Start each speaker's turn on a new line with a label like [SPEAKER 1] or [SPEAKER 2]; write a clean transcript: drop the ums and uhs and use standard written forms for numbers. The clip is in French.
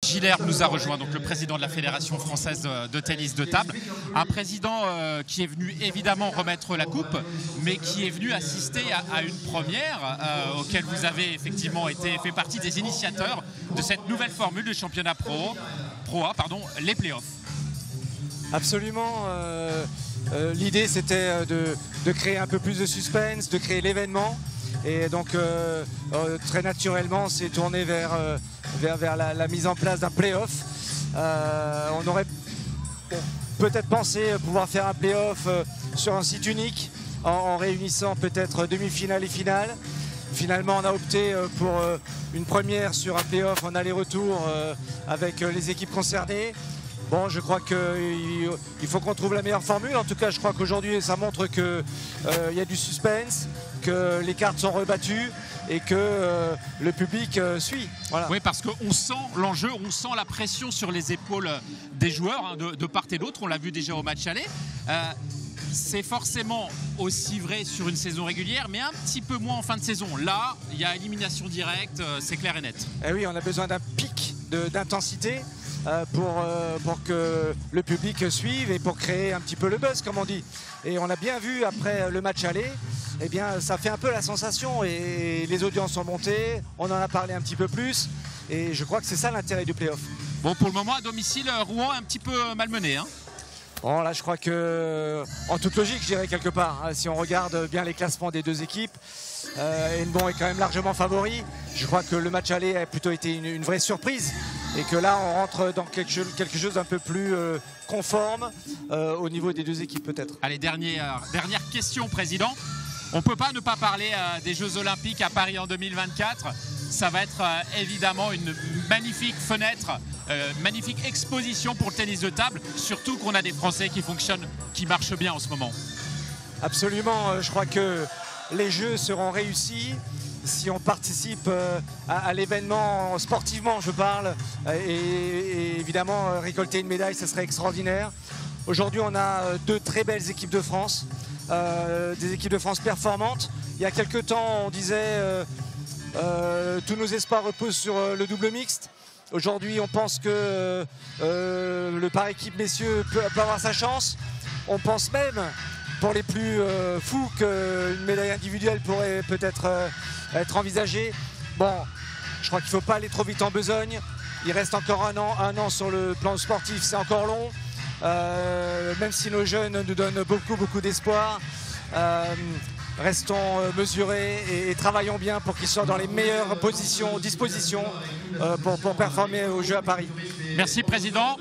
[SPEAKER 1] Gilles Herbe nous a rejoint, donc le président de la Fédération française de tennis de table. Un président qui est venu évidemment remettre la coupe, mais qui est venu assister à une première auquel vous avez effectivement fait partie des initiateurs de cette nouvelle formule de championnat Pro A, les playoffs.
[SPEAKER 2] Absolument. L'idée c'était de créer un peu plus de suspense, de créer l'événement. Et donc très naturellement c'est tourné vers la mise en place d'un play-off. On aurait peut-être pensé pouvoir faire un play-off sur un site unique en réunissant peut-être demi-finale et finale. Finalement on a opté pour une première sur un play-off en aller-retour avec les équipes concernées. Bon, je crois qu'il faut qu'on trouve la meilleure formule. En tout cas, je crois qu'aujourd'hui, ça montre qu'il y a du suspense, que les cartes sont rebattues et que le public suit. Voilà.
[SPEAKER 1] Oui, parce qu'on sent l'enjeu, on sent la pression sur les épaules des joueurs de part et d'autre. On l'a vu déjà au match aller. C'est forcément aussi vrai sur une saison régulière, mais un petit peu moins en fin de saison. Là, il y a élimination directe, c'est clair et net.
[SPEAKER 2] Et oui, on a besoin d'un pic d'intensité. Pour que le public suive et pour créer un petit peu le buzz, comme on dit. Et on a bien vu après le match aller, eh bien, ça fait un peu la sensation et les audiences sont montées, on en a parlé un petit peu plus et je crois que c'est ça l'intérêt du play-off.
[SPEAKER 1] Bon, pour le moment, à domicile, Rouen est un petit peu malmené. Hein.
[SPEAKER 2] Bon, là, je crois que, en toute logique, je dirais quelque part, hein, si on regarde bien les classements des deux équipes, Hennebont est quand même largement favori. Je crois que le match aller a plutôt été une vraie surprise et que là, on rentre dans quelque chose d'un peu plus conforme au niveau des deux équipes peut-être.
[SPEAKER 1] Allez, dernière question, Président. On ne peut pas ne pas parler des Jeux Olympiques à Paris en 2024. Ça va être évidemment une magnifique fenêtre, magnifique exposition pour le tennis de table, surtout qu'on a des Français qui fonctionnent, qui marchent bien en ce moment.
[SPEAKER 2] Absolument, je crois que les Jeux seront réussis si on participe à l'événement sportivement, je parle, et évidemment récolter une médaille, ce serait extraordinaire. Aujourd'hui, on a deux très belles équipes de France, des équipes de France performantes. Il y a quelques temps, on disait tous nos espoirs reposent sur le double mixte. Aujourd'hui, on pense que le par équipe messieurs peut avoir sa chance. On pense même, pour les plus fous, qu'une médaille individuelle pourrait peut-être être envisagée. Bon, je crois qu'il ne faut pas aller trop vite en besogne. Il reste encore un an sur le plan sportif, c'est encore long. Même si nos jeunes nous donnent beaucoup d'espoir. Restons mesurés et travaillons bien pour qu'ils soient dans les meilleures dispositions pour performer aux Jeux à Paris.
[SPEAKER 1] Merci, Président.